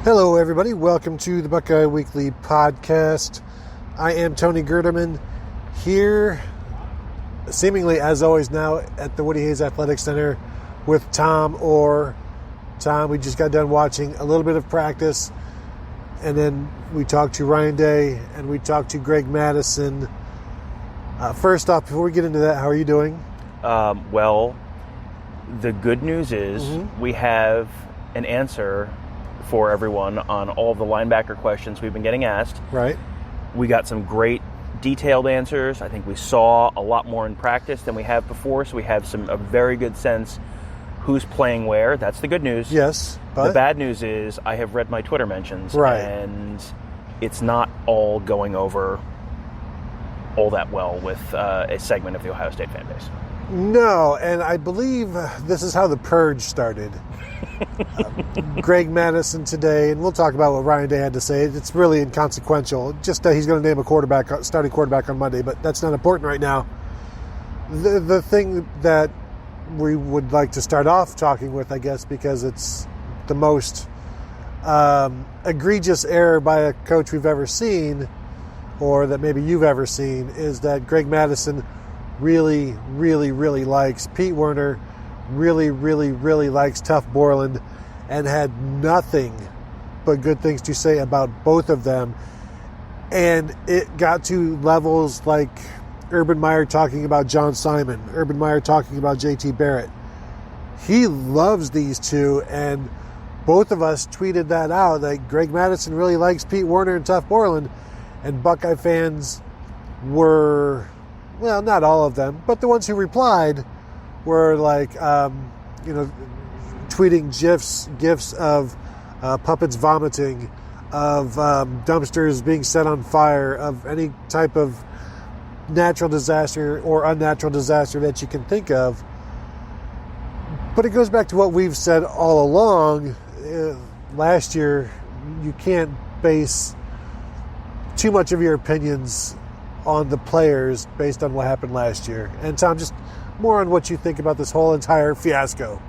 Hello, everybody. Welcome to the Buckeye Weekly podcast. I am Tony Gerdeman here, seemingly as always now at the Woody Hayes Athletic Center with Tom Orr. Tom, we just got done watching a little bit of practice, and then we talked to Ryan Day and we talked to Greg Mattison. First off, before we get into that, how are you doing? Well, the good news is we have an answer for everyone on all of the linebacker questions we've been getting asked. Right. We got some great detailed answers. I think we saw a lot more in practice than we have before, so we have a very good sense who's playing where. That's the good news. Yes. But the bad news is I have read my Twitter mentions, right, and it's not all going over all that well with a segment of the Ohio State fan base. No, and I believe this is how the purge started. Greg Mattison today, and we'll talk about what Ryan Day had to say. It's really inconsequential. Just he's going to name a starting quarterback on Monday, but that's not important right now. The thing that we would like to start off talking with, I guess, because it's the most egregious error by a coach we've ever seen, or that maybe you've ever seen, is that Greg Mattison really, really, really likes Pete Werner, really, really, really likes Tuff Borland, and had nothing but good things to say about both of them. And it got to levels like Urban Meyer talking about John Simon, Urban Meyer talking about JT Barrett. He loves these two, and both of us tweeted that out, that Greg Mattison really likes Pete Werner and Tuff Borland, and Buckeye fans were, well, not all of them, but the ones who replied were like, tweeting gifs of puppets vomiting, of dumpsters being set on fire, of any type of natural disaster or unnatural disaster that you can think of. But it goes back to what we've said all along. Last year, you can't base too much of your opinions on the players based on what happened last year. And Tom, just more on what you think about this whole entire fiasco.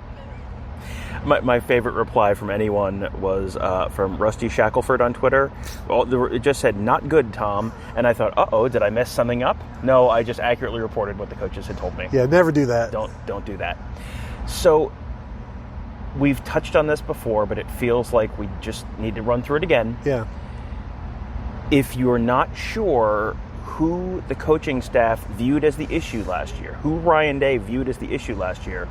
My favorite reply from anyone was from Rusty Shackelford on Twitter. It just said, "Not good, Tom." And I thought, uh-oh, did I mess something up? No, I just accurately reported what the coaches had told me. Yeah, never do that. Don't do that. So we've touched on this before, but it feels like we just need to run through it again. Yeah. If you're not sure who the coaching staff viewed as the issue last year, who Ryan Day viewed as the issue last year,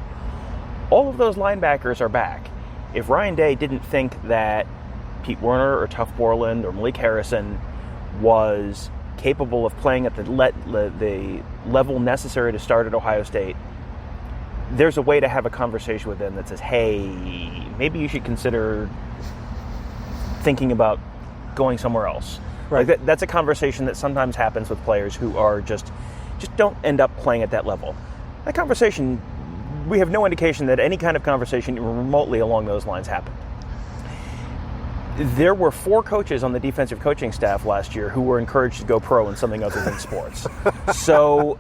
all of those linebackers are back. If Ryan Day didn't think that Pete Werner or Tuff Borland or Malik Harrison was capable of playing at the level necessary to start at Ohio State, there's a way to have a conversation with them that says, hey, maybe you should consider thinking about going somewhere else. Right. Like that's a conversation that sometimes happens with players who are just don't end up playing at that level. That conversation, we have no indication that any kind of conversation remotely along those lines happened. There were 4 coaches on the defensive coaching staff last year who were encouraged to go pro in something other than sports. So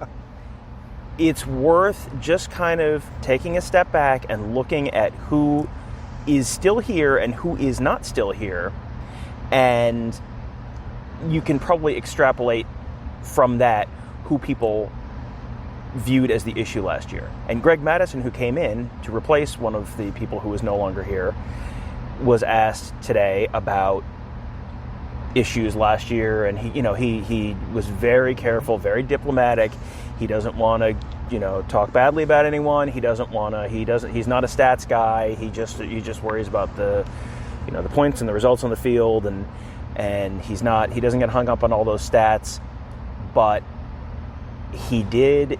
it's worth just kind of taking a step back and looking at who is still here and who is not still here, and you can probably extrapolate from that who people viewed as the issue last year. And Greg Mattison, who came in to replace one of the people who is no longer here, was asked today about issues last year, and he was very careful, very diplomatic. He doesn't want to, talk badly about anyone. He's not a stats guy. He just worries about the points and the results on the field, and he doesn't get hung up on all those stats. But he did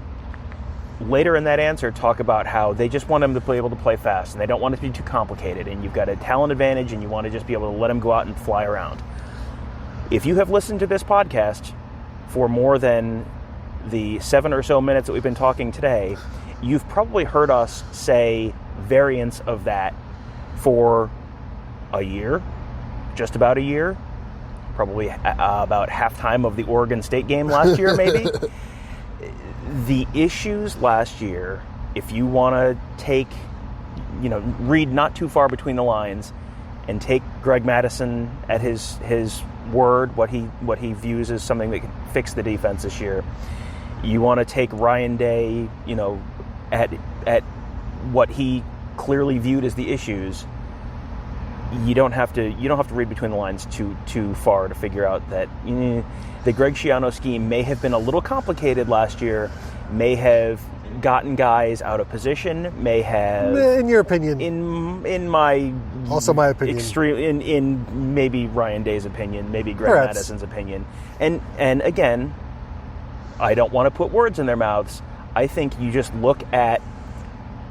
later in that answer talk about how they just want him to be able to play fast, and they don't want it to be too complicated, and you've got a talent advantage, and you want to just be able to let him go out and fly around. If you have listened to this podcast for more than the 7 or so minutes that we've been talking today, you've probably heard us say variants of that for a year, just about a year, probably about halftime of the Oregon State game last year, maybe. The issues last year, if you want to read not too far between the lines, and take Greg Mattison at his word, what he views as something that can fix the defense this year. You want to take Ryan Day, at what he clearly viewed as the issues. You don't have to read between the lines too far to figure out that the Greg Schiano scheme may have been a little complicated last year, may have gotten guys out of position, may have, in your opinion, in my opinion, extreme, in maybe Ryan Day's opinion, maybe Greg Perhaps. Mattison's opinion, and again, I don't want to put words in their mouths. I think you just look at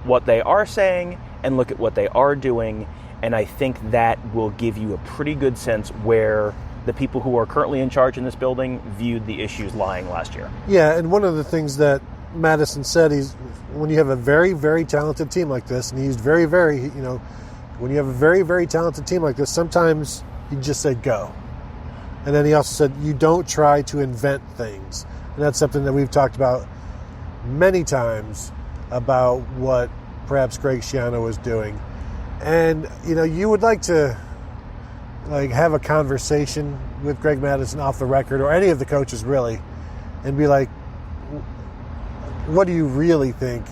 what they are saying and look at what they are doing, and I think that will give you a pretty good sense where the people who are currently in charge in this building viewed the issues lying last year. Yeah, and one of the things that Mattison said, when you have a very, very talented team like this, and he used very, very, when you have a very, very talented team like this, sometimes you just say go. And then he also said you don't try to invent things. And that's something that we've talked about many times about what perhaps Greg Schiano was doing. And, you would like to have a conversation with Greg Mattison off the record, or any of the coaches really, and be like, what do you really think?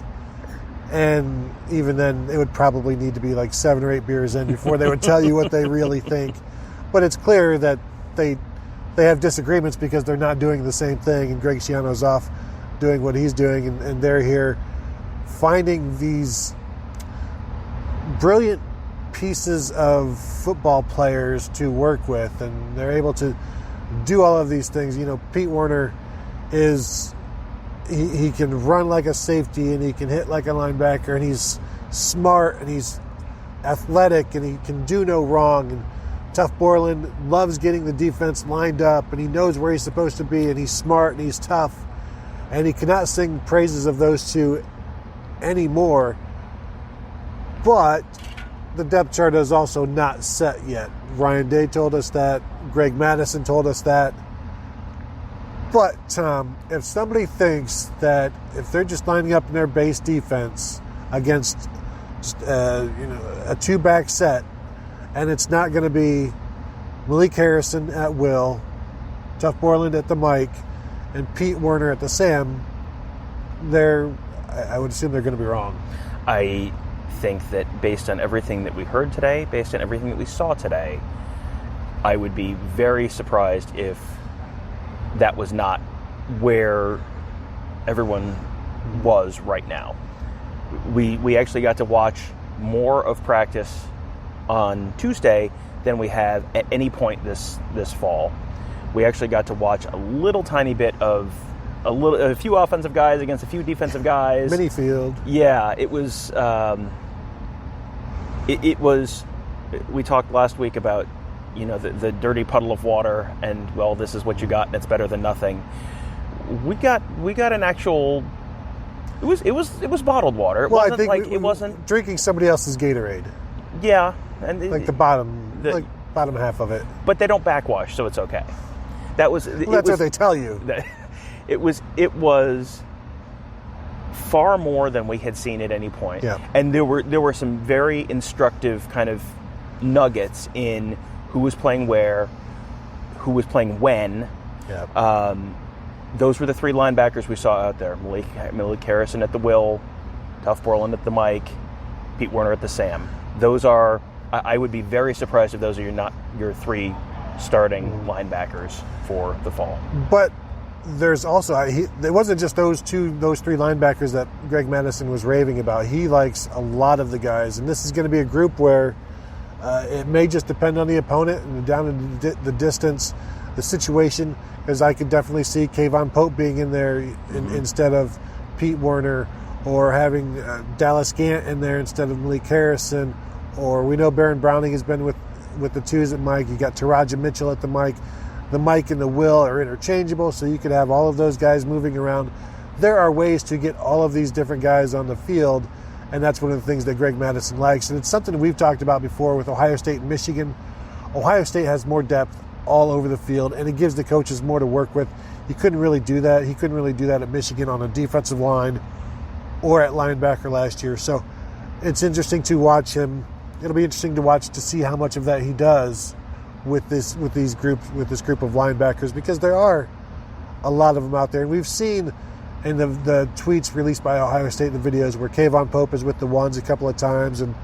And even then, it would probably need to be 7 or 8 beers in before they would tell you what they really think. But it's clear that they have disagreements because they're not doing the same thing, and Greg Schiano's off doing what he's doing, and they're here finding these brilliant pieces of football players to work with, and they're able to do all of these things. Pete Werner is... He can run like a safety, and he can hit like a linebacker, and he's smart, and he's athletic, and he can do no wrong. And Tough Borland loves getting the defense lined up, and he knows where he's supposed to be, and he's smart, and he's tough. And he cannot sing praises of those two anymore. But the depth chart is also not set yet. Ryan Day told us that. Greg Mattison told us that. But, Tom, if somebody thinks that if they're just lining up in their base defense against a two-back set, and it's not going to be Malik Harrison at will, Tough Borland at the Mike, and Pete Werner at the Sam, I would assume they're going to be wrong. I think that based on everything that we heard today, based on everything that we saw today, I would be very surprised if that was not where everyone was right now. We actually got to watch more of practice on Tuesday than we have at any point this fall. We actually got to watch a little tiny bit of a few offensive guys against a few defensive guys. Mini field. Yeah, it was. It was. We talked last week about the dirty puddle of water, and this is what you got, and it's better than nothing. We got an actual. It was bottled water. It wasn't it wasn't drinking somebody else's Gatorade. Yeah, and the bottom half of it. But they don't backwash, so it's okay. That's what they tell you. It was far more than we had seen at any point. Yeah. And there were some very instructive kind of nuggets in who was playing where, who was playing when. Yeah. Those were the 3 linebackers we saw out there. Malik Harrison at the Will, Tough Borland at the Mike, Pete Werner at the Sam. Those are, I would be very surprised if those are not your 3 starting linebackers for the fall. But there's also, it wasn't just those 3 linebackers that Greg Mattison was raving about. He likes a lot of the guys, and this is going to be a group where it may just depend on the opponent and down in the distance, the situation, because I could definitely see Kayvon Pope being in there instead of Pete Werner, or having Dallas Gant in there instead of Malik Harrison, or we know Baron Browning has been with the 2s at Mike. You got Taraja Mitchell at the Mike. The Mike and the Will are interchangeable, so you could have all of those guys moving around. There are ways to get all of these different guys on the field, and that's one of the things that Greg Mattison likes. And it's something we've talked about before with Ohio State and Michigan. Ohio State has more depth all over the field, and it gives the coaches more to work with. He couldn't really do that. He couldn't really do that at Michigan on a defensive line or at linebacker last year. So it's interesting to watch him it'll be interesting to watch to see how much of that he does with this group of linebackers, because there are a lot of them out there, and we've seen in the tweets released by Ohio State, the videos where Kayvon Pope is with the ones a couple of times, and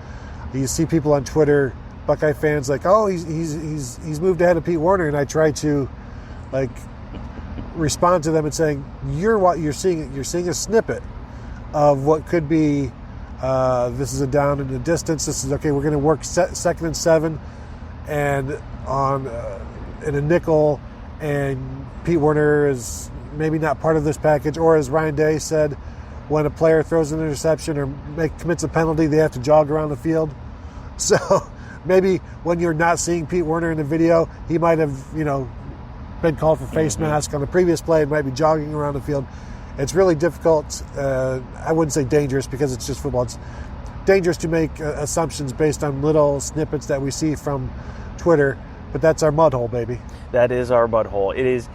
you see people on Twitter, Buckeye fans, like, oh, he's moved ahead of Pete Werner, and I try to like respond to them and saying, you're seeing a snippet of what could be. This is a down in the distance. This is okay. We're going to work second and 7, and on in a nickel, and Pete Werner is maybe not part of this package. Or as Ryan Day said, when a player throws an interception or commits a penalty, they have to jog around the field. So maybe when you're not seeing Pete Werner in the video, he might have been called for face mask on the previous play and might be jogging around the field. It's really difficult. I wouldn't say dangerous, because it's just football. It's dangerous to make assumptions based on little snippets that we see from Twitter, but that's our mud hole, baby. That is our mud hole. It is.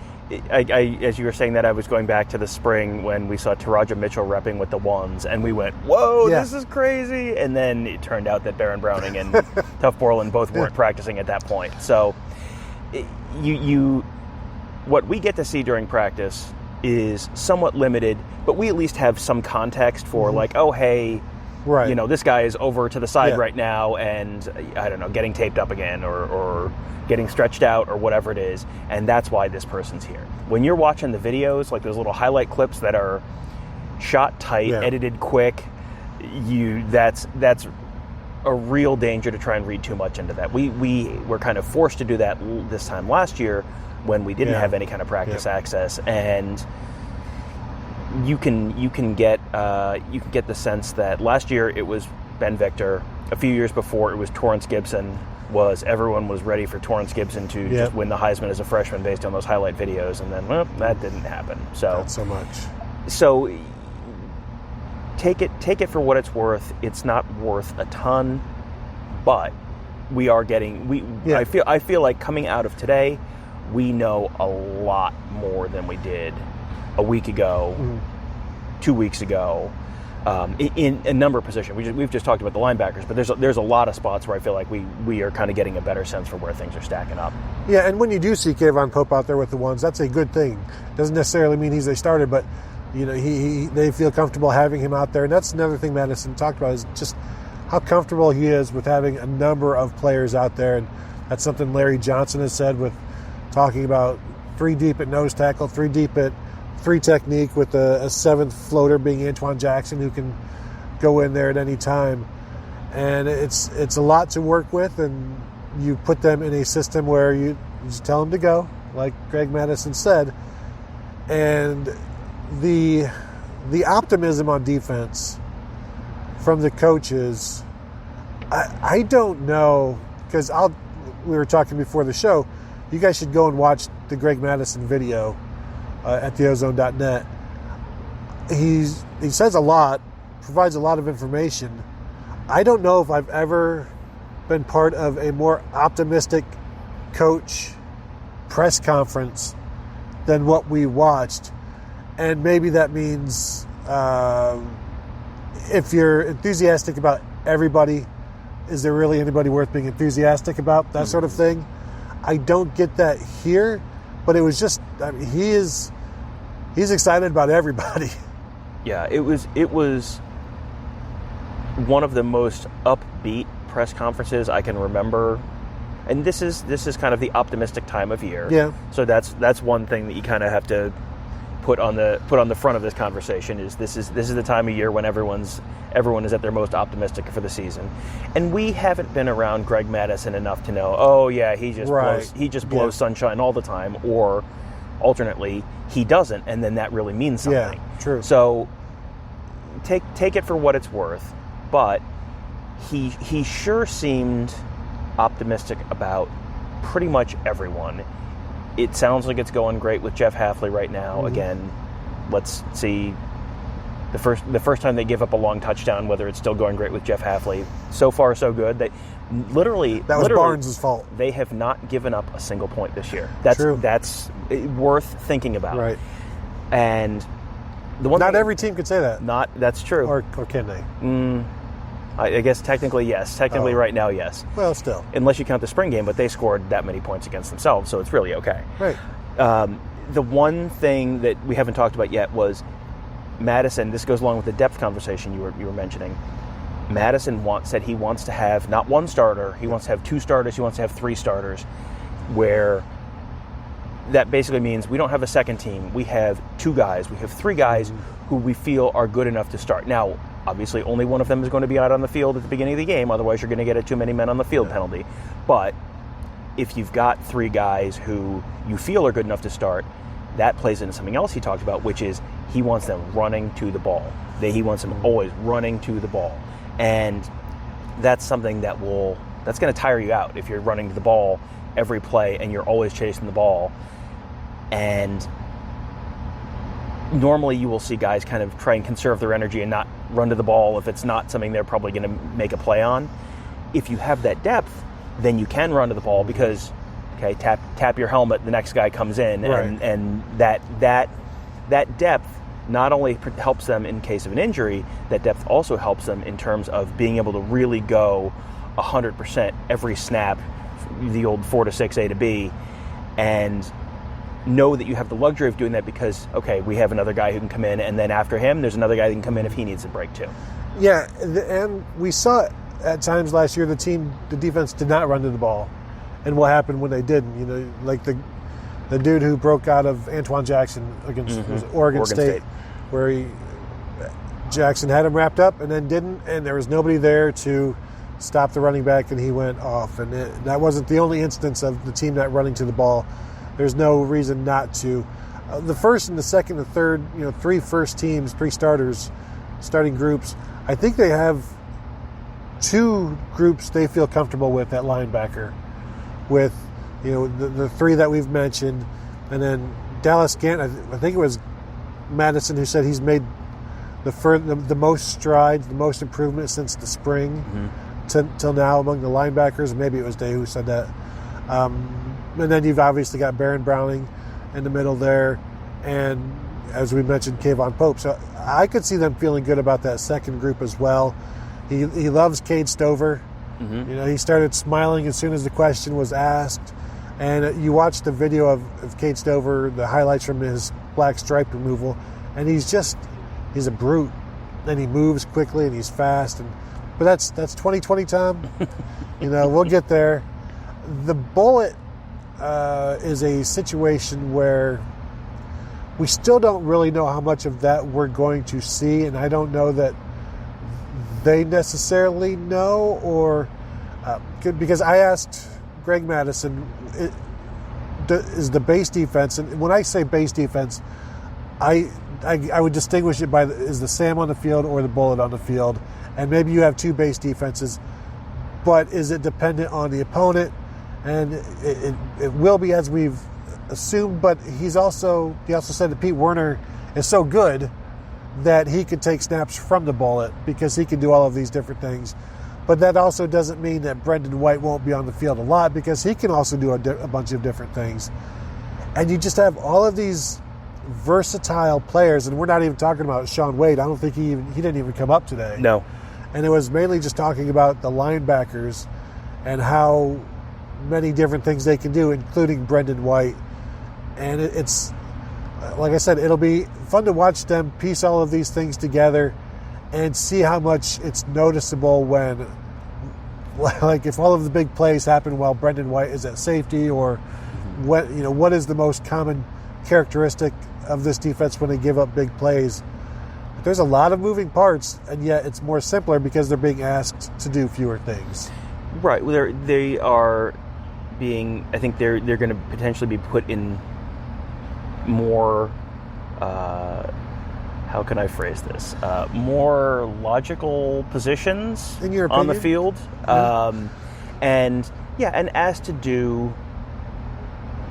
As you were saying that, I was going back to the spring when we saw Taraja Mitchell repping with the ones, and we went, whoa, This is crazy. And then it turned out that Baron Browning and Tuff Borland both weren't practicing at that point. So what we get to see during practice is somewhat limited, but we at least have some context for like, oh, hey, right, this guy is over to the side right now, and I don't know, getting taped up again or getting stretched out or whatever it is, and that's why this person's here. When you're watching the videos, like those little highlight clips that are shot tight, edited quick, that's a real danger to try and read too much into that. We were kind of forced to do that this time last year when we didn't have any kind of practice access, and you can get the sense that last year it was Ben Victor. A few years before, it was Torrance Gibson. Everyone was ready for Torrance Gibson to just win the Heisman as a freshman based on those highlight videos, and then that didn't happen. So not so much. So take it for what it's worth. It's not worth a ton, but we are getting I feel like coming out of today, we know a lot more than we did a week ago, 2 weeks ago, in a number of positions. We've just talked about the linebackers, but there's a lot of spots where I feel like we are kind of getting a better sense for where things are stacking up. Yeah, and when you do see Kayvon Pope out there with the ones, that's a good thing. Doesn't necessarily mean he's a starter, but they feel comfortable having him out there, and that's another thing Mattison talked about, is just how comfortable he is with having a number of players out there, and that's something Larry Johnson has said with talking about 3 deep at nose tackle, 3 deep at 3 technique, with a 7th floater being Antoine Jackson, who can go in there at any time. And it's a lot to work with, and you put them in a system where you just tell them to go, like Greg Mattison said. And the optimism on defense from the coaches, I don't know, because we were talking before the show, you guys should go and watch the Greg Mattison video at theozone.net. He says a lot, provides a lot of information. I don't know if I've ever been part of a more optimistic coach press conference than what we watched. And maybe that means if you're enthusiastic about everybody, is there really anybody worth being enthusiastic about? That sort of thing. I don't get that here, but it was just, he's excited about everybody. Yeah, it was one of the most upbeat press conferences I can remember, and this is kind of the optimistic time of year. Yeah. So that's one thing that you kind of have to put on the front of this conversation, is this is the time of year when everyone is at their most optimistic for the season, and we haven't been around Greg Mattison enough to know, oh yeah, he just blows sunshine all the time, or alternately he doesn't, and then that really means something. Yeah, true. So take it for what it's worth, but he sure seemed optimistic about pretty much everyone. It sounds like it's going great with Jeff Hafley right now. Mm-hmm. Again, let's see the first time they give up a long touchdown, whether it's still going great with Jeff Hafley. So far, so good. That was Barnes' fault. They have not given up a single point this year. That's true. That's worth thinking about. Right. And the one not every team could say that. That's true. Or can they? I guess technically yes. Technically right now, yes. Well, still. Unless you count the spring game, but they scored that many points against themselves, so it's really okay. Right. The one thing that we haven't talked about yet was Mattison. This goes along with the depth conversation you were mentioning. Mattison said he wants to have not one starter, he wants to have 2 starters, he wants to have 3 starters, where that basically means we don't have a second team. We have 2 guys. We have 3 guys who we feel are good enough to start. Now, obviously, only one of them is going to be out on the field at the beginning of the game. Otherwise, you're going to get a too many men on the field penalty. But if you've got 3 guys who you feel are good enough to start, that plays into something else he talked about, which is he wants them running to the ball. He wants them always running to the ball. And that's something that's going to tire you out if you're running to the ball every play and you're always chasing the ball. And normally you will see guys kind of try and conserve their energy and not run to the ball if it's not something they're probably going to make a play on. If you have that depth, then you can run to the ball because, okay, tap your helmet, the next guy comes in, right. and that depth not only helps them in case of an injury, that depth also helps them in terms of being able to really go 100% every snap, the old 4 to 6, A to B, and know that you have the luxury of doing that because, okay, we have another guy who can come in, and then after him, there's another guy that can come in if he needs a break too. Yeah, and we saw it at times last year. The defense did not run to the ball, and what happened when they didn't? You know, like the dude who broke out of Antoine Jackson against was Oregon State, where Jackson had him wrapped up and then didn't, and there was nobody there to stop the running back, and he went off. And that wasn't the only instance of the team not running to the ball. There's no reason not to. The first and the second and third, 3 first teams, 3 starting groups, I think they have 2 groups they feel comfortable with at linebacker, with the 3 that we've mentioned, and then Dallas Gant. I think it was Mattison who said he's made the most strides, the most improvement since the spring till now among the linebackers. Maybe it was Day who said that. And then you've obviously got Baron Browning in the middle there, and as we mentioned, Kayvon Pope. So I could see them feeling good about that second group as well. He loves Cade Stover. He started smiling as soon as the question was asked. And you watch the video of Cade Stover, the highlights from his black stripe removal, and he's a brute. And he moves quickly and he's fast. But that's 2020, Tom. We'll get there. The bullet is a situation where we still don't really know how much of that we're going to see, and I don't know that they necessarily know, or because I asked Greg Mattison, is the base defense, and when I say base defense, I would distinguish it by is the Sam on the field or the bullet on the field, and maybe you have 2 base defenses, but is it dependent on the opponent? And it will be as we've assumed, but he also said that Pete Werner is so good that he could take snaps from the bullet because he can do all of these different things. But that also doesn't mean that Brendan White won't be on the field a lot because he can also do a bunch of different things. And you just have all of these versatile players, and we're not even talking about Shaun Wade. I don't think he didn't even come up today. No. And it was mainly just talking about the linebackers and how many different things they can do, including Brendan White. And it's, like I said, it'll be fun to watch them piece all of these things together and see how much it's noticeable when, like, if all of the big plays happen while Brendan White is at safety, or what is the most common characteristic of this defense when they give up big plays. But there's a lot of moving parts, and yet it's more simpler because they're being asked to do fewer things. Right. They are being, I think they're going to potentially be put in more, how can I phrase this? More logical positions in your on the field. Yeah. And asked to do,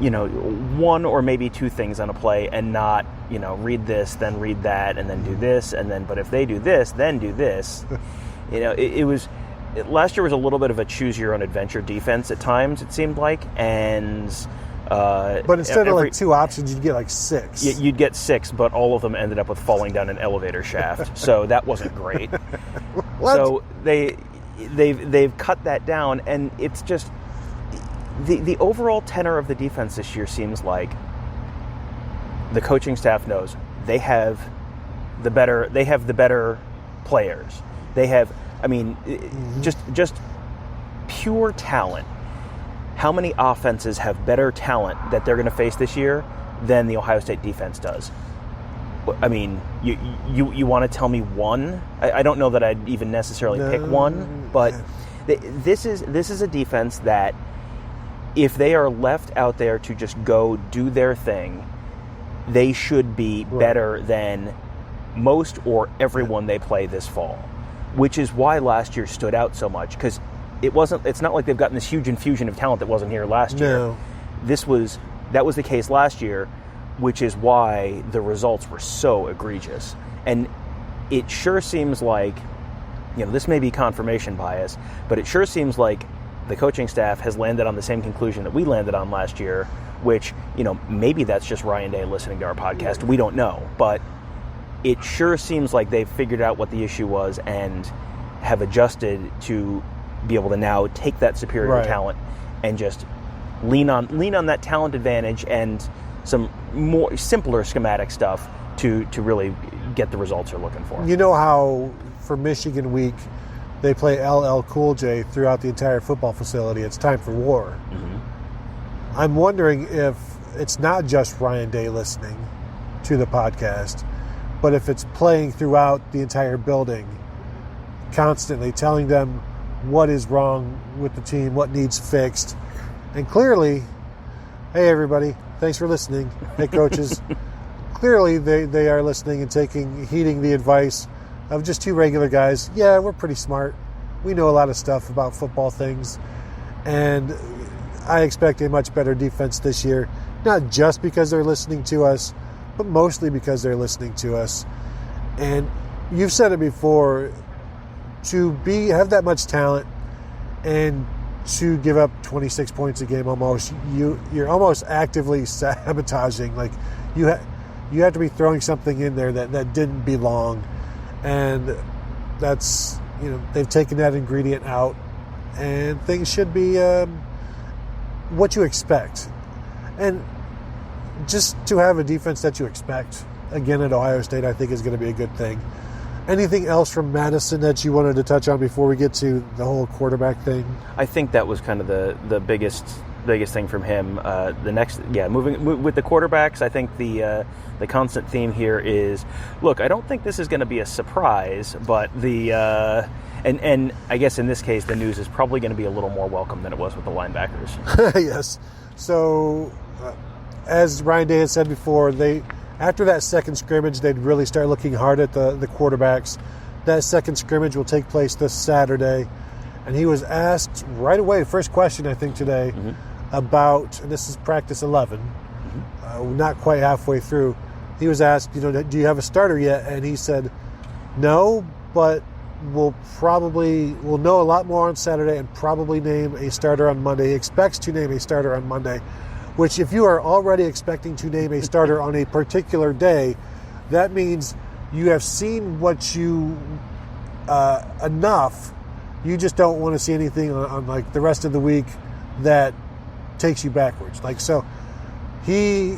1 or maybe 2 things on a play and not, read this, then read that, and then do this, and then, but if they do this, then do this. It was, last year was a little bit of a choose your own adventure defense at times, it seemed like, and but instead of like 2 options, you'd get like 6. You'd get 6, but all of them ended up with falling down an elevator shaft, so that wasn't great. What? So they've cut that down, and it's just the overall tenor of the defense this year seems like the coaching staff knows they have the better players. They have, just pure talent. How many offenses have better talent that they're going to face this year than the Ohio State defense does? I mean, you want to tell me one? I don't know that I'd even necessarily pick one, but this is a defense that if they are left out there to just go do their thing, they should be better than most or everyone they play this fall, which is why last year stood out so much, because it's not like they've gotten this huge infusion of talent that wasn't here last year. That was the case last year, which is why the results were so egregious. And it sure seems like, this may be confirmation bias, but it sure seems like the coaching staff has landed on the same conclusion that we landed on last year, which, maybe that's just Ryan Day listening to our podcast. We don't know. But it sure seems like they've figured out what the issue was and have adjusted to be able to now take that superior talent and just lean on that talent advantage and some more simpler schematic stuff to really get the results they're looking for. You know how for Michigan week they play LL Cool J throughout the entire football facility. It's time for war. Mm-hmm. I'm wondering if it's not just Ryan Day listening to the podcast, but if it's playing throughout the entire building, constantly telling them what is wrong with the team, what needs fixed. And clearly, hey everybody, thanks for listening. Hey coaches. Clearly they are listening and heeding the advice of just two regular guys. Yeah, we're pretty smart. We know a lot of stuff about football things. And I expect a much better defense this year, not just because they're listening to us, but mostly because they're listening to us. And you've said it before, to have that much talent and to give up 26 points a game almost, you're almost actively sabotaging. Like you have to be throwing something in there that didn't belong. And that's, they've taken that ingredient out, and things should be what you expect. And just to have a defense that you expect, again, at Ohio State, I think is going to be a good thing. Anything else from Mattison that you wanted to touch on before we get to the whole quarterback thing? I think that was kind of the biggest thing from him. Moving with the quarterbacks, I think the constant theme here is, look, I don't think this is going to be a surprise, but and I guess in this case the news is probably going to be a little more welcome than it was with the linebackers. Yes. So as Ryan Day had said before, after that second scrimmage, they'd really start looking hard at the quarterbacks. That second scrimmage will take place this Saturday. And he was asked right away, first question I think today, about, and this is practice 11, not quite halfway through. He was asked, do you have a starter yet? And he said, no, but we'll know a lot more on Saturday and probably name a starter on Monday. He expects to name a starter on Monday, which if you are already expecting to name a starter on a particular day, that means you have seen what you enough. You just don't want to see anything on like the rest of the week that takes you backwards. Like, so he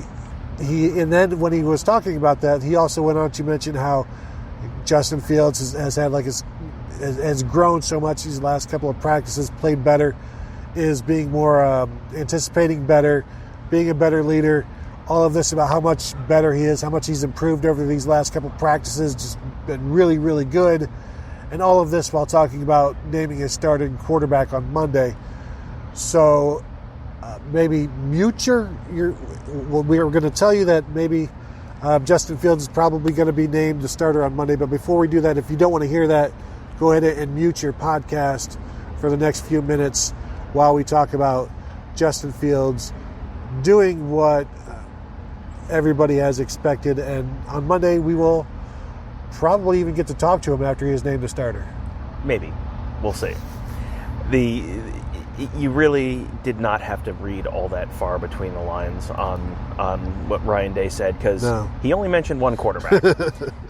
and then when he was talking about that, he also went on to mention how Justin Fields has had has grown so much these last couple of practices, played better, is being more anticipating better, being a better leader. All of this about how much better he is, how much he's improved over these last couple of practices, just been really, really good. And all of this while talking about naming a starting quarterback on Monday. So maybe mute we were going to tell you that maybe Justin Fields is probably going to be named the starter on Monday. But before we do that, if you don't want to hear that, go ahead and mute your podcast for the next few minutes while we talk about Justin Fields doing what everybody has expected. And on Monday, we will probably even get to talk to him after he is named a starter. Maybe. We'll see. you really did not have to read all that far between the lines on what Ryan Day said, because he only mentioned one quarterback,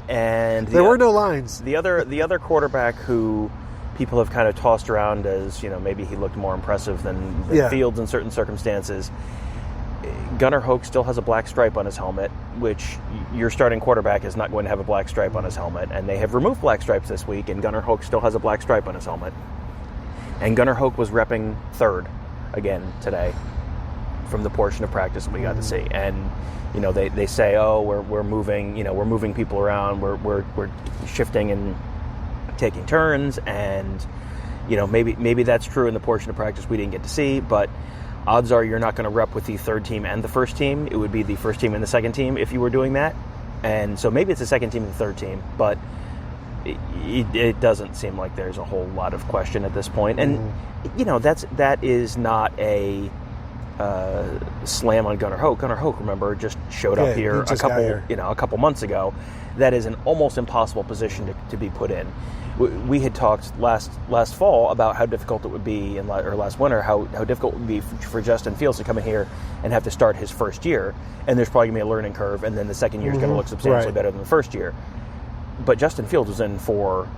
and there were no lines. The other quarterback who people have kind of tossed around as, maybe he looked more impressive than Fields in certain circumstances. Gunnar Hoke still has a black stripe on his helmet, which your starting quarterback is not going to have a black stripe on his helmet, and they have removed black stripes this week, and Gunnar Hoke still has a black stripe on his helmet. And Gunnar Hoke was repping third again today from the portion of practice that we got to see. And they say, we're moving, we're moving people around, we're shifting and taking turns, and maybe that's true in the portion of practice we didn't get to see, but odds are you're not going to rep with the third team and the first team. It would be the first team and the second team if you were doing that. And so maybe it's the second team and the third team, but it doesn't seem like there's a whole lot of question at this point. And that is not a slam on Gunnar Hoke. Gunnar Hoke, remember, just showed up here a couple months ago. That is an almost impossible position to be put in. We had talked last fall about how difficult it would be, or last winter, how difficult it would be for Justin Fields to come in here and have to start his first year. And there's probably going to be a learning curve, and then the second year is going to look substantially better than the first year. But Justin Fields was in for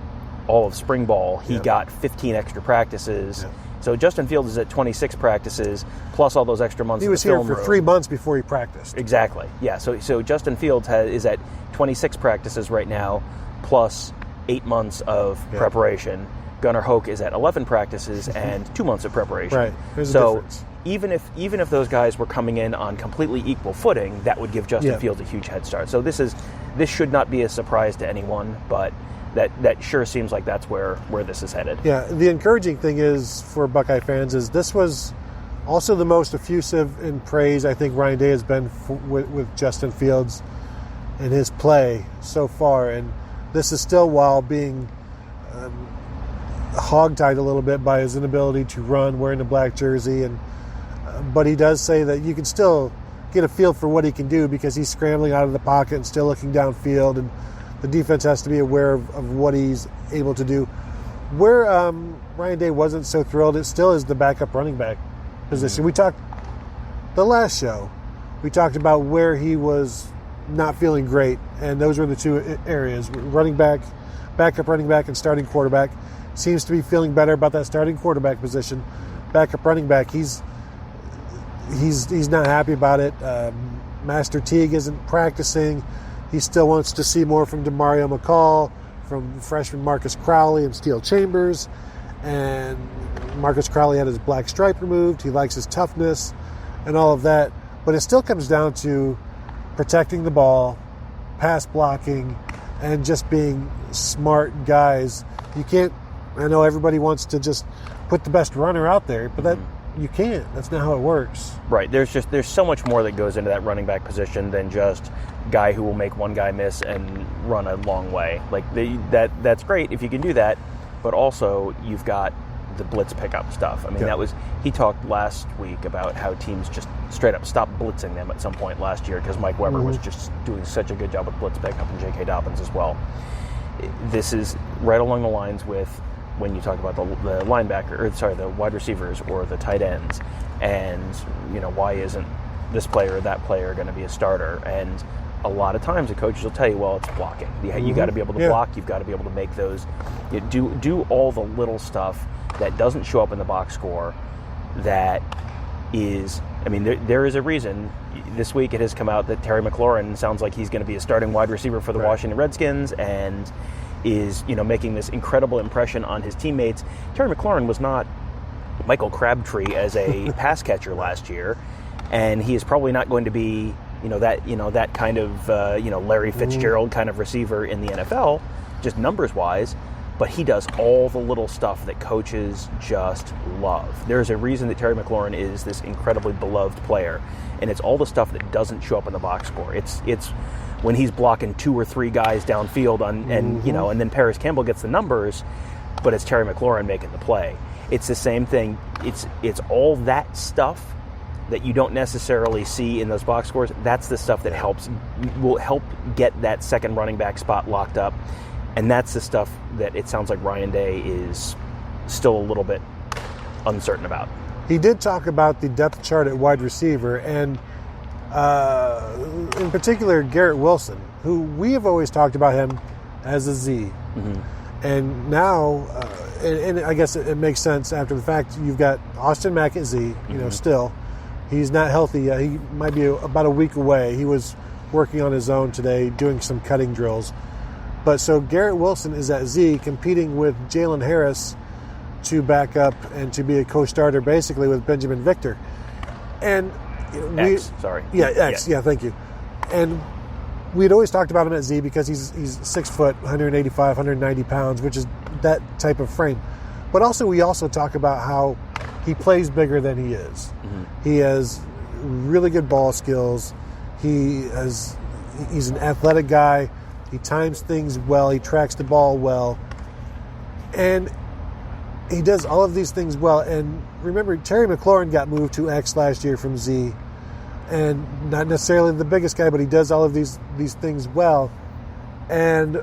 all of spring ball. He got 15 extra practices. Yeah. So Justin Fields is at 26 practices, plus all those extra months. He was here for 3 months before he practiced. Exactly. Yeah. So Justin Fields is at 26 practices right now, plus 8 months of preparation. Gunnar Hoke is at 11 practices and 2 months of preparation. Right. There's a difference. even if those guys were coming in on completely equal footing, that would give Justin Fields a huge head start. So this should not be a surprise to anyone, but that sure seems like that's where this is headed. Yeah, the encouraging thing is for Buckeye fans is this was also the most effusive in praise I think Ryan Day has been with Justin Fields and his play so far, and this is still while being hogtied a little bit by his inability to run wearing a black jersey, but he does say that you can still get a feel for what he can do because he's scrambling out of the pocket and still looking downfield, and the defense has to be aware of what he's able to do. Where Ryan Day wasn't so thrilled, it still is the backup running back position. We talked the last show, we talked about where he was not feeling great, and those were the two areas: running back, backup running back, and starting quarterback. Seems to be feeling better about that starting quarterback position. Backup running back, he's not happy about it. Master Teague isn't practicing. He still wants to see more from Demario McCall, from freshman Marcus Crowley and Steele Chambers. And Marcus Crowley had his black stripe removed. He likes his toughness and all of that. But it still comes down to protecting the ball, pass blocking, and just being smart guys. You can't, I know everybody wants to just put the best runner out there, but that you can't. That's not how it works. Right. There's so much more that goes into that running back position than just guy who will make one guy miss and run a long way. Like that's great if you can do that, but also you've got the blitz pickup stuff. I mean, he talked last week about how teams just straight up stopped blitzing them at some point last year because Mike Weber was just doing such a good job with blitz pickup, and J.K. Dobbins as well. This is right along the lines with when you talk about the wide receivers or the tight ends, and why isn't this player or that player going to be a starter? And a lot of times the coaches will tell you, well, it's blocking. You got to be able to block. You've got to be able to make those. Do all the little stuff that doesn't show up in the box score. That is, there is a reason. This week it has come out that Terry McLaurin sounds like he's going to be a starting wide receiver for the Washington Redskins, and is making this incredible impression on his teammates. Terry McLaurin was not Michael Crabtree as a pass catcher last year, and he is probably not going to be that kind of Larry Fitzgerald kind of receiver in the NFL, just numbers wise. But he does all the little stuff that coaches just love. There's a reason that Terry McLaurin is this incredibly beloved player, and it's all the stuff that doesn't show up in the box score. It's when he's blocking 2 or 3 guys downfield and then Paris Campbell gets the numbers, but it's Terry McLaurin making the play. It's the same thing. It's all that stuff that you don't necessarily see in those box scores. That's the stuff that will help get that second running back spot locked up. And that's the stuff that it sounds like Ryan Day is still a little bit uncertain about. He did talk about the depth chart at wide receiver, and in particular Garrett Wilson, who we have always talked about him as a Z. And now, and I guess it makes sense after the fact, you've got Austin Mack at Z, still. He's not healthy yet. He might be about a week away. He was working on his own today, doing some cutting drills. But so Garrett Wilson is at Z, competing with Jalen Harris to back up and to be a co-starter basically with Benjamin Victor. And X, sorry. Yeah, X, yeah, thank you. And we'd always talked about him at Z because he's 6 foot, 185, 190 pounds, which is that type of frame. But also we also talk about how he plays bigger than he is. He has really good ball skills. He's an athletic guy. He times things well. He tracks the ball well. And he does all of these things well. And remember, Terry McLaurin got moved to X last year from Z. And not necessarily the biggest guy, but he does all of these things well. And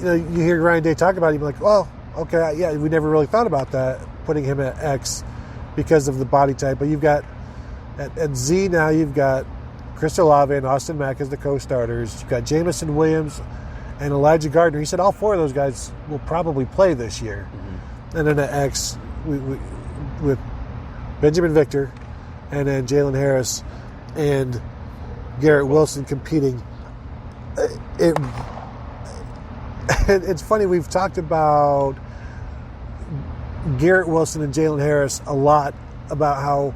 you hear Ryan Day talk about it, you're like, oh, okay, yeah, we never really thought about that, putting him at X because of the body type. But you've got at Z now, you've got Chris Olave and Austin Mack as the co-starters. You've got Jamison Williams and Elijah Gardner. He said all four of those guys will probably play this year. And then at X, with Benjamin Victor and then Jalen Harris and Garrett Wilson competing. It's funny, we've talked about Garrett Wilson and Jalen Harris a lot about how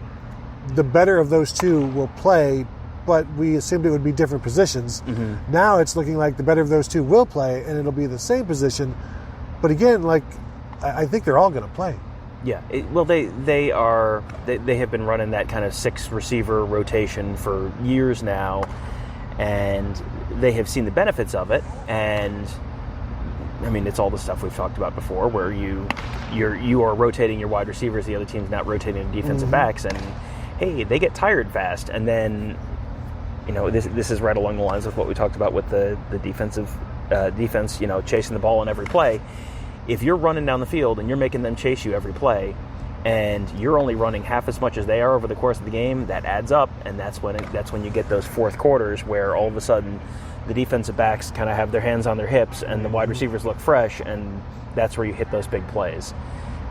the better of those two will play, but we assumed it would be different positions. Now it's looking like the better of those two will play, and it'll be the same position. But again, I think they're all going to play. Yeah, they have been running that kind of 6 receiver rotation for years now, and they have seen the benefits of it. And I mean, it's all the stuff we've talked about before, where you are rotating your wide receivers, the other team's not rotating the defensive backs, and hey, they get tired fast. And then this is right along the lines of what we talked about with the defense, chasing the ball on every play. If you're running down the field and you're making them chase you every play, and you're only running half as much as they are over the course of the game, that adds up, and that's when you get those fourth quarters where all of a sudden the defensive backs kind of have their hands on their hips and the wide receivers look fresh, and that's where you hit those big plays.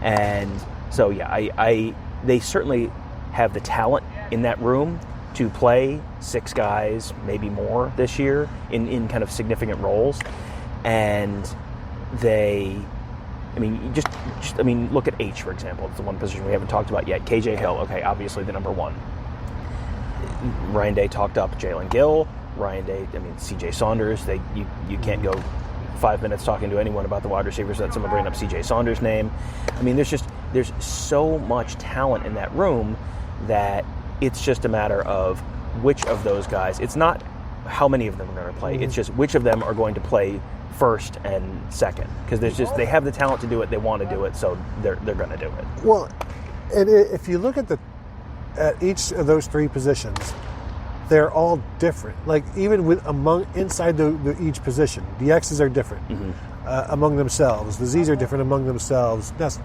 And so, yeah, they certainly have the talent in that room to play 6 guys, maybe more this year in kind of significant roles. And look at H, for example. It's the one position we haven't talked about yet. KJ Hill, okay, obviously the number 1. Ryan Day talked up Jalen Gill. CJ Saunders. You can't go 5 minutes talking to anyone about the wide receivers without someone bringing up CJ Saunders' name. I mean, there's so much talent in that room that it's just a matter of which of those guys. It's not how many of them are going to play. It's just which of them are going to play first and second, because they have the talent to do it, they want to do it, so they're going to do it. Well, and if you look at each of those 3 positions, they're all different. Like even inside each position, the X's are different among themselves. The Z's are different among themselves. That's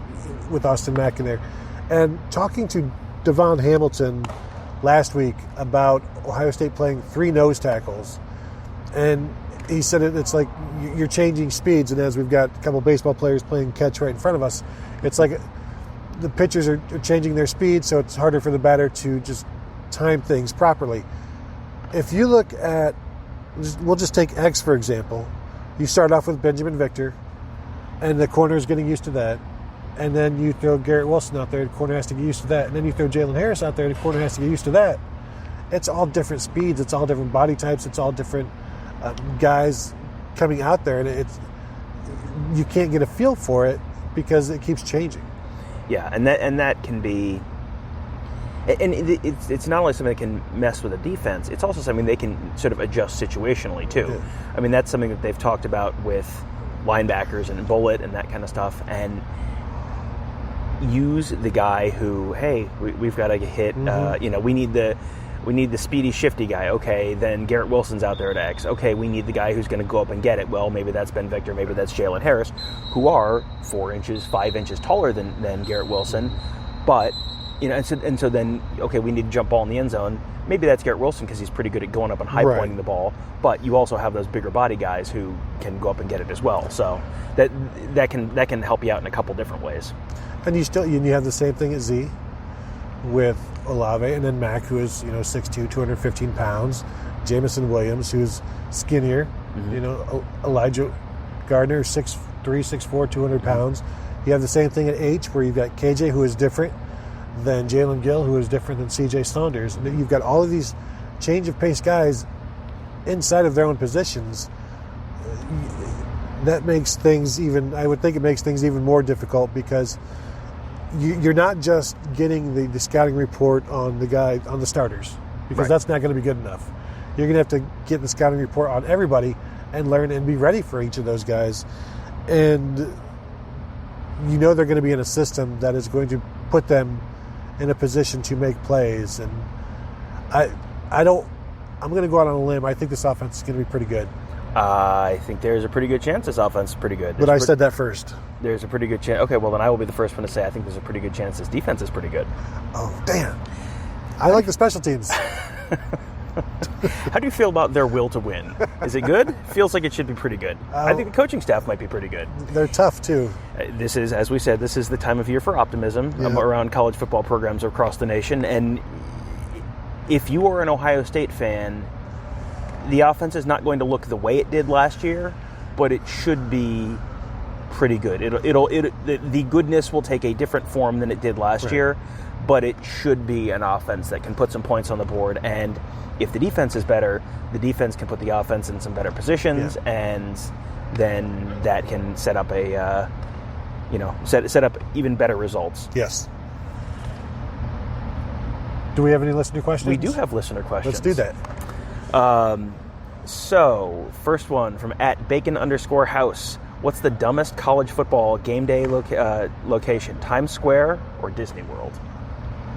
with Austin Mack in there. And talking to Devon Hamilton last week about Ohio State playing 3 nose tackles, and he said it's like you're changing speeds, and as we've got a couple baseball players playing catch right in front of us, it's like the pitchers are changing their speed, so it's harder for the batter to just time things properly. If you look at, we'll just take X for example, you start off with Benjamin Victor, and the corner is getting used to that, and then you throw Garrett Wilson out there, the corner has to get used to that, and then you throw Jalen Harris out there, the corner has to get used to that. It's all different speeds, it's all different body types, it's all different guys coming out there, and you can't get a feel for it because it keeps changing. Yeah, and that can be, and it's not only something that can mess with a defense, it's also something they can sort of adjust situationally too. Yeah. I mean, that's something that they've talked about with linebackers and bullet and that kind of stuff, and use the guy who, hey, we've got to hit, we need the speedy, shifty guy. Okay, then Garrett Wilson's out there at X. Okay, we need the guy who's going to go up and get it. Well, maybe that's Ben Victor, maybe that's Jalen Harris, who are 4 inches, 5 inches taller than Garrett Wilson, But, and so then, okay, we need to jump ball in the end zone. Maybe that's Garrett Wilson because he's pretty good at going up and high pointing the ball. But you also have those bigger body guys who can go up and get it as well. So that can help you out in a couple different ways. And you have the same thing at Z with Olave, and then Mac, who is 6'2", 215 pounds. Jamison Williams, who's skinnier. Mm-hmm. Elijah Gardner, 6'3", 6'4", 200 pounds. You have the same thing at H, where you've got KJ, who is different than Jalen Gill, who is different than CJ Saunders. And you've got all of these change of pace guys inside of their own positions. That makes things I would think it makes things even more difficult, because you're not just getting the scouting report on the starters, because that's not going to be good enough. You're going to have to get the scouting report on everybody and learn and be ready for each of those guys. And they're going to be in a system that is going to put them in a position to make plays. And I'm going to go out on a limb. I think this offense is going to be pretty good. I think there's a pretty good chance this offense is pretty good. But I said that first. There's a pretty good chance. Okay, well, then I will be the first one to say I think there's a pretty good chance this defense is pretty good. Oh, damn. I like the special teams. How do you feel about their will to win? Is it good? Feels like it should be pretty good. I think the coaching staff might be pretty good. They're tough, too. This is, as we said, this is the time of year for optimism around college football programs across the nation. And if you are an Ohio State fan, the offense is not going to look the way it did last year, but it should be pretty good. The goodness will take a different form than it did last year, but it should be an offense that can put some points on the board. And if the defense is better, the defense can put the offense in some better positions, and then that can set up set up even better results. Yes. Do we have any listener questions? We do have listener questions. Let's do that. So, first one from @bacon_house. What's the dumbest college football game day location? Times Square or Disney World?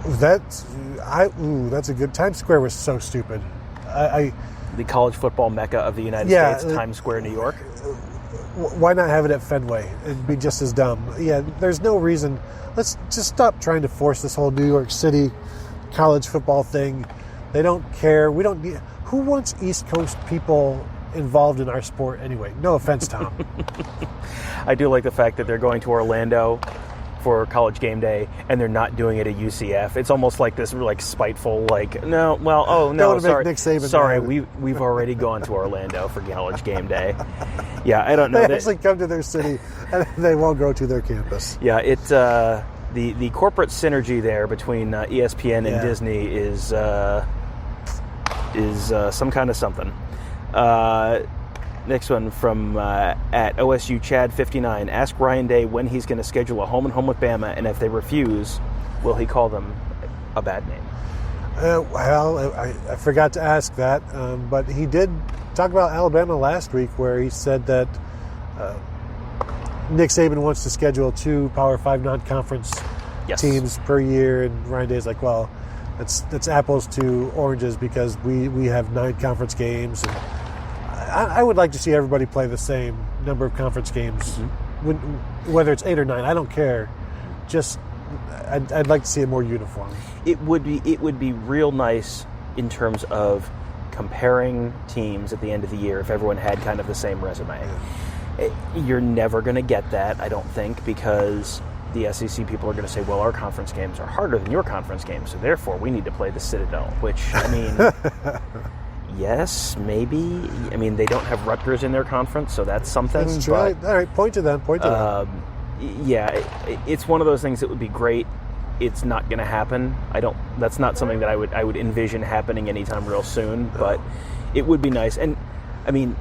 That's a good. Times Square was so stupid. The college football mecca of the United States, Times Square, New York. Why not have it at Fenway? It'd be just as dumb. Yeah, there's no reason. Let's just stop trying to force this whole New York City college football thing. They don't care. We don't need. Who wants East Coast people involved in our sport anyway? No offense, Tom. I do like the fact that they're going to Orlando for college game day, and they're not doing it at UCF. It's almost like this, spiteful, sorry, Nick Saban sorry, we've already gone to Orlando for college game day. Yeah, I don't know. They actually come to their city, and they won't go to their campus. Yeah, it's the corporate synergy there between ESPN and Disney is some kind of something. Next one from at OSU Chad 59. Ask Ryan Day when he's going to schedule a home and home with Bama, and if they refuse, will he call them a bad name? I forgot to ask that, but he did talk about Alabama last week, where he said that Nick Saban wants to schedule 2 Power 5 non-conference teams per year, and Ryan Day's like, well, that's apples to oranges, because we have 9 conference games, and I would like to see everybody play the same number of conference games, whether it's 8 or 9. I don't care. Just I'd like to see it more uniform. It would be real nice in terms of comparing teams at the end of the year if everyone had kind of the same resume. You're never going to get that, I don't think, because the SEC people are going to say, well, our conference games are harder than your conference games, so therefore we need to play the Citadel, which, I mean... Yes, maybe. I mean, they don't have Rutgers in their conference, so that's something. That's right. All right, point to them. Yeah, it's one of those things that would be great. It's not going to happen. That's not something that I would envision happening anytime real soon. But it would be nice. And I mean,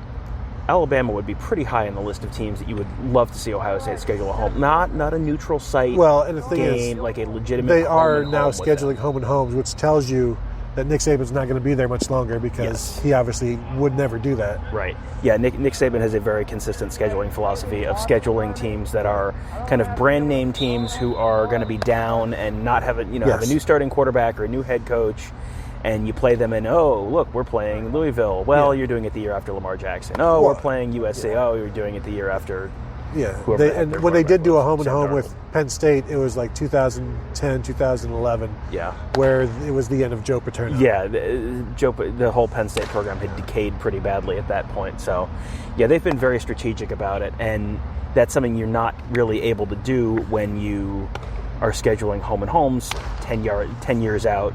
Alabama would be pretty high on the list of teams that you would love to see Ohio State schedule a home, not a neutral site. Well, and the thing game, is, like a legitimate. They are now scheduling home and homes, which tells you that Nick Saban's not going to be there much longer, because he obviously would never do that. Right. Yeah, Nick Saban has a very consistent scheduling philosophy of scheduling teams that are kind of brand name teams who are going to be down and not have have a new starting quarterback or a new head coach, and you play them in, oh, look, we're playing Louisville. Well, you're doing it the year after Lamar Jackson. Oh, we're playing USC. Oh, you're doing it the year after Yeah, whoever when they did do a home and Sam home Darnold. with Penn State, it was like 2010, 2011. Yeah. Where it was the end of Joe Paterno. Yeah, the whole Penn State program had decayed pretty badly at that point. So, yeah, they've been very strategic about it, and that's something you're not really able to do when you are scheduling home and homes 10 years out,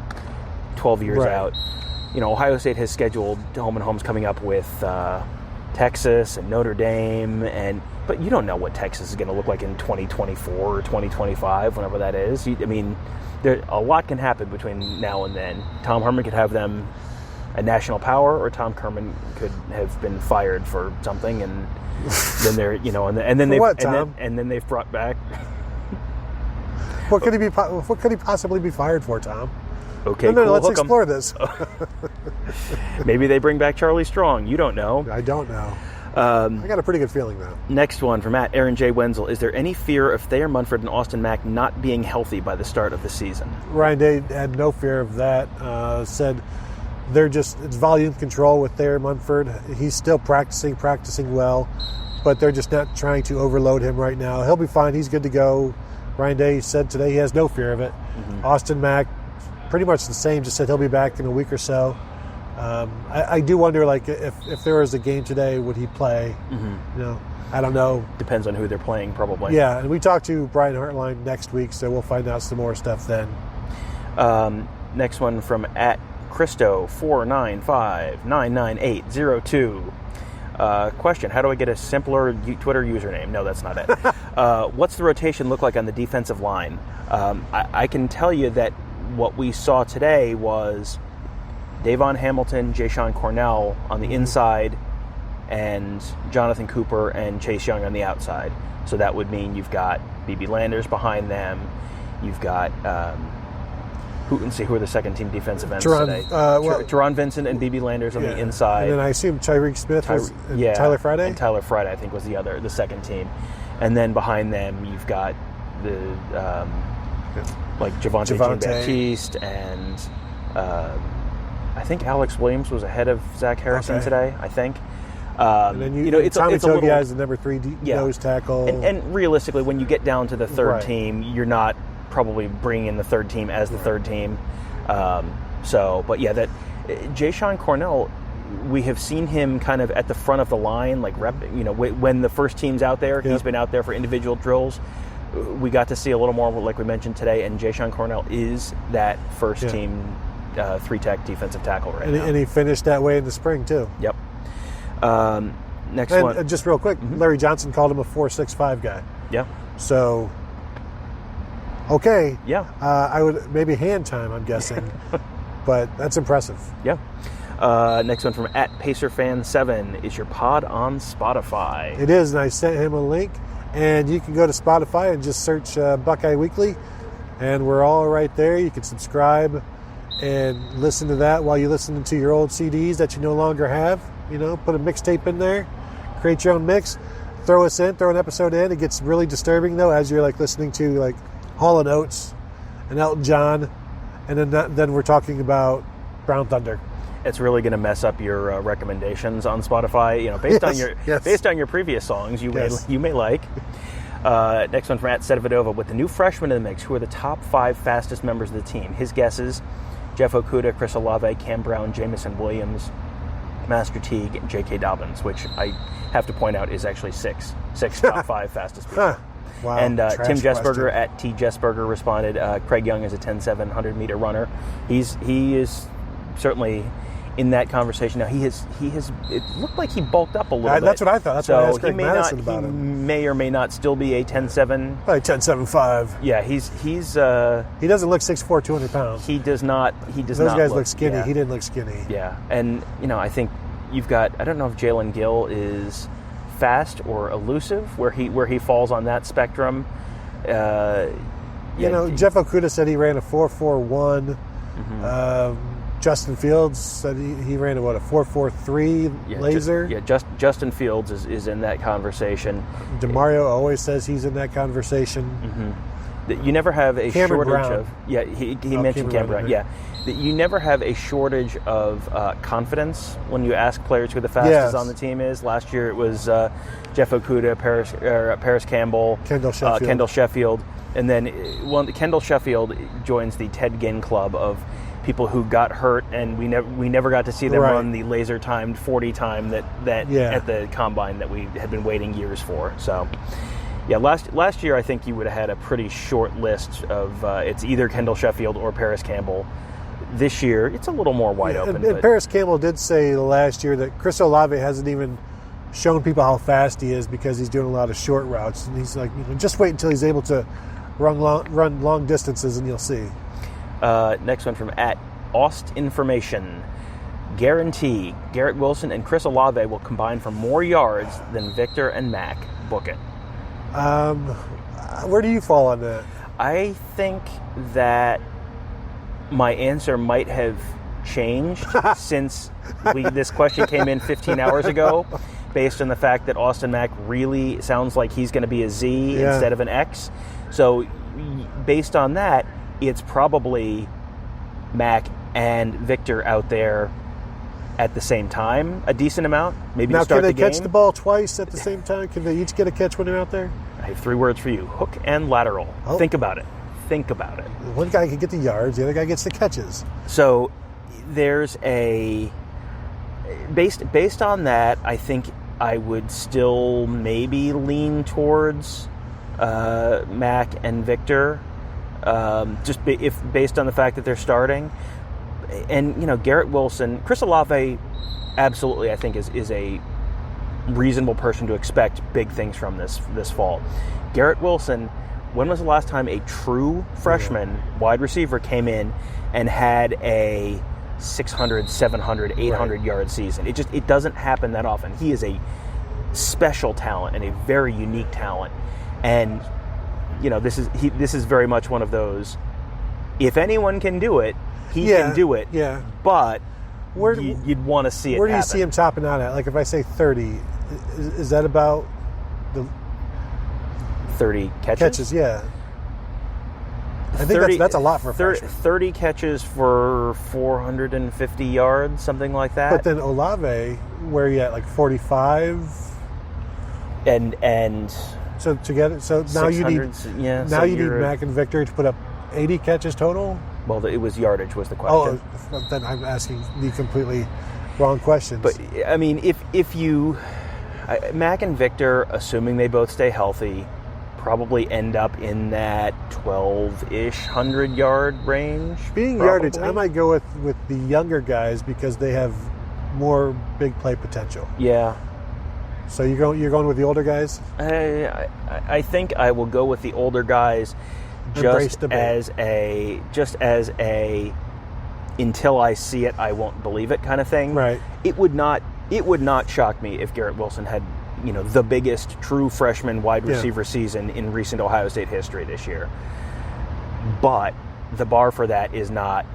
12 years Right. out. Ohio State has scheduled home and homes coming up with Texas and Notre Dame, but you don't know what Texas is going to look like in 2024 or 2025, whenever that is. A lot can happen between now and then. Tom Herman could have them a national power, or Tom Herman could have been fired for something, and then they're and then they've brought back. What could he possibly be fired for, Tom? Okay, no, cool, let's hook 'em. explore this. Maybe they bring back Charlie Strong. You don't know. I don't know. I got a pretty good feeling, though. Next one from Aaron J. Wenzel. Is there any fear of Thayer Munford and Austin Mack not being healthy by the start of the season? Ryan Day had no fear of that. Said it's volume control with Thayer Munford. He's still practicing well, but they're just not trying to overload him right now. He'll be fine. He's good to go. Ryan Day said today he has no fear of it. Mm-hmm. Austin Mack, pretty much the same, just said he'll be back in a week or so. I do wonder, if there was a game today, would he play? Mm-hmm. I don't know. Depends on who they're playing, probably. Yeah, and we talked to Brian Hartline next week, so we'll find out some more stuff then. Next one from @Christo49599802. Question: how do I get a simpler Twitter username? No, that's not it. What's the rotation look like on the defensive line? I can tell you that what we saw today was Davon Hamilton, Ja'Shawn Cornell on the inside, and Jonathan Cooper and Chase Young on the outside. So that would mean you've got B.B. Landers behind them. You've got who are the second team defensive ends today? Teron Vincent and B.B. Landers on the inside. And then I assume Tyreek Smith Tyler Friday? And Tyler Friday, I think, was the second team. And then behind them, you've got the Javonte Jean-Baptiste, and I think Alex Williams was ahead of Zach Harrison today, I think. And then Tommy Togiai is the number 3 nose tackle. And realistically, when you get down to the third team, you're not probably bringing in the third team as the third team. That Ja'Shawn Cornell, we have seen him kind of at the front of the line, when the first team's out there, he's been out there for individual drills. We got to see a little more, like we mentioned today, and Ja'Shawn Cornell is that first team 3-tech defensive tackle right now. And he finished that way in the spring, too. Yep. Next one. Just real quick, Larry Johnson called him a 4.65 guy. Yeah. So, okay. Yeah. I would maybe hand time, I'm guessing. But that's impressive. Yeah. Next one from @PacerFan7. Is your pod on Spotify? It is, and I sent him a link. And you can go to Spotify and just search Buckeye Weekly, and we're all right there. You can subscribe and listen to that while you're listening to your old CDs that you no longer have. Put a mixtape in there, create your own mix, throw an episode in. It gets really disturbing, though, as you're listening to Hall & Oates and Elton John, and then we're talking about Brown Thunder. It's really going to mess up your recommendations on Spotify. Based on your previous songs, you may like. Next one from @Sedovadova. With the new freshmen in the mix, who are the top 5 fastest members of the team? His guesses: Jeff Okudah, Chris Olave, Cam Brown, Jamison Williams, Master Teague, and J.K. Dobbins, which I have to point out is actually six top 5 fastest people. Wow, and Tim Jesberger @TJesberger responded, Craig Young is a 10.7 100-meter runner. He is certainly in that conversation. Now, he has. It looked like he bulked up a little bit. That's what I thought. That's why I asked Greg Mattison about him. He may or may not still be a 10.7. Probably 10.75. Yeah, he's. He doesn't look 6'4", 200 pounds. He does not. Those guys look skinny. Yeah. He didn't look skinny. Yeah, and I think you've got. I don't know if Jalen Gill is fast or elusive, where he falls on that spectrum. Jeff Okudah said he ran a 4.41. Mm-hmm. Justin Fields said he ran a 4.43 laser. Justin Fields is in that conversation. DeMario always says he's in that conversation. Mm-hmm. that you never have a Cameron shortage Brown. of. Yeah, he mentioned Cameron Brown. Yeah, that you never have a shortage of confidence when you ask players who the fastest on the team is. Last year it was Jeff Okudah, Paris Campbell, Kendall Sheffield, and then Kendall Sheffield joins the Ted Ginn club of people who got hurt, and we never got to see them run the laser timed 40 time that at the combine that we had been waiting years for. So. Yeah, last year I think you would have had a pretty short list of it's either Kendall Sheffield or Paris Campbell. This year it's a little more wide open. And Paris Campbell did say last year that Chris Olave hasn't even shown people how fast he is because he's doing a lot of short routes, and he's like, just wait until he's able to run long distances and you'll see. Next one from @AustInformation. Guarantee Garrett Wilson and Chris Olave will combine for more yards than Victor and Mac. Book it. Where do you fall on that? I think that my answer might have changed since this question came in 15 hours ago, based on the fact that Austin Mack really sounds like he's going to be a Z instead of an X. So based on that, it's probably Mac and Victor out there at the same time, a decent amount, maybe now, to start the game. Can they catch the ball twice at the same time? Can they each get a catch when they're out there? I have 3 words for you: hook and lateral. Oh. Think about it. One guy can get the yards, the other guy gets the catches. So there's based on that, I think I would still maybe lean towards Mac and Victor, if based on the fact that they're starting. And Garrett Wilson, Chris Olave, absolutely, I think is a reasonable person to expect big things from this fall. Garrett Wilson, when was the last time a true freshman wide receiver came in and had a 600, 700, 800 yard season? It doesn't happen that often. He is a special talent and a very unique talent. And this is very much one of those, if anyone can do it, he can do it. Yeah. But you'd want to see it Where do you happen. see him topping out at? Like if I say 30, is that about the 30 catches? Yeah. I think that's a lot for a freshman. 30 catches for 450 yards, something like that. But then Olave, where are you at, like 45? And so together, now you need Mac and Victor to put up 80 catches total. Well, it was yardage was the question. Oh, then I'm asking the completely wrong questions. But I mean, if you Mac and Victor, assuming they both stay healthy, probably end up in that 12-ish 100-yard range. Being probably. yardage, I might go with the younger guys because they have more big play potential. Yeah. So you're going with the older guys? I think I will go with the older guys, just as a until I see it, I won't believe it kind of thing. Right. It would not shock me if Garrett Wilson had the biggest true freshman wide receiver season in recent Ohio State history this year. But the bar for that is not,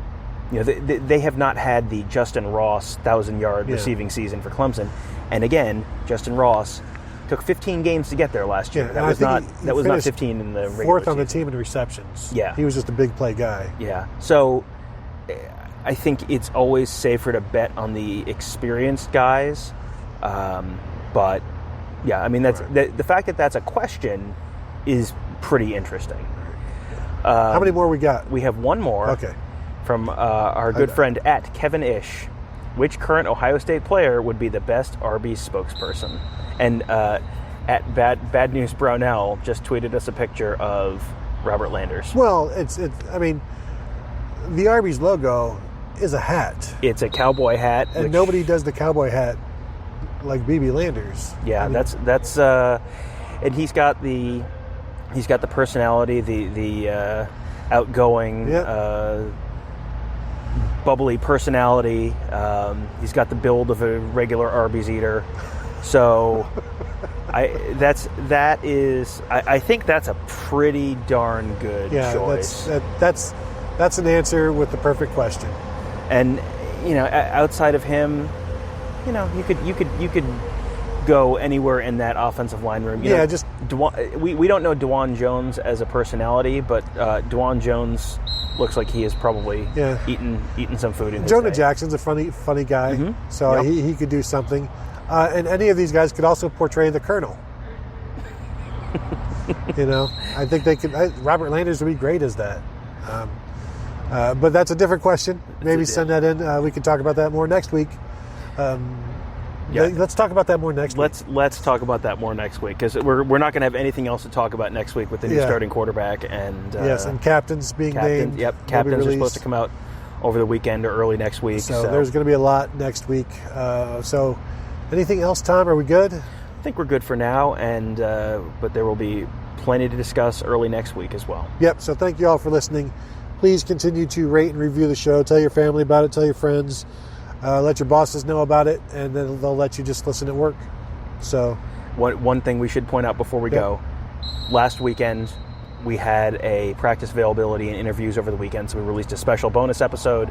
they have not had the Justin Ross 1,000-yard receiving season for Clemson. And again, Justin Ross took 15 games to get there last year. That was not 15 in the regular fourth on season. the team in receptions. Yeah. He was just a big play guy. Yeah. So I think it's always safer to bet on the experienced guys. But yeah, I mean, that's the fact that that's a question is pretty interesting. How many more we got? We have one more. Okay. From our good friend @Kevin Ish. Which current Ohio State player would be the best RB spokesperson? And Bad News Brownell just tweeted us a picture of Robert Landers. Well, I mean, the Arby's logo is a hat. It's a cowboy hat, and nobody does the cowboy hat like BB Landers. Yeah, I mean, that's and he's got the personality, the outgoing. Bubbly personality. He's got the build of a regular Arby's eater. So I think that's a pretty darn good choice. That's an answer with the perfect question. And outside of him, you could go anywhere in that offensive line room. You know, just we don't know DeJuan Jones as a personality, but DeJuan Jones looks like he is probably eating some food in his Jonah day. Jackson's a funny guy, so he could do something. And any of these guys could also portray the Colonel. I think they could. Robert Landers would be great as that. But that's a different question. Maybe send that in. We can talk about that more next week. Let's talk about that more next week. Let's talk about that more next week, because we're not going to have anything else to talk about next week with the new starting quarterback and and captains being named. Yep, captains are supposed to come out over the weekend or early next week. So there's going to be a lot next week. So anything else, Tom? Are we good? I think we're good for now, and but there will be plenty to discuss early next week as well. Yep. So thank you all for listening. Please continue to rate and review the show. Tell your family about it. Tell your friends. Let your bosses know about it, and then they'll let you just listen at work. So, one thing we should point out before we go: last weekend we had a practice availability and interviews over the weekend, so we released a special bonus episode.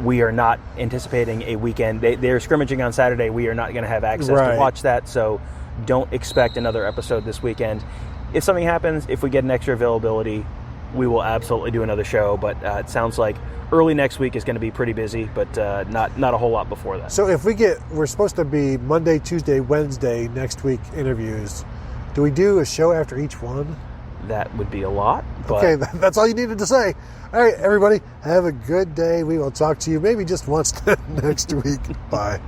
We are not anticipating a weekend. They're scrimmaging on Saturday. We are not going to have access to watch that, so don't expect another episode this weekend. If something happens, if we get an extra availability, we will absolutely do another show, but it sounds like early next week is going to be pretty busy, but not a whole lot before that. So if we're supposed to be Monday, Tuesday, Wednesday next week interviews, do we do a show after each one? That would be a lot. But okay, that's all you needed to say. All right, everybody, have a good day. We will talk to you maybe just once next week. Bye.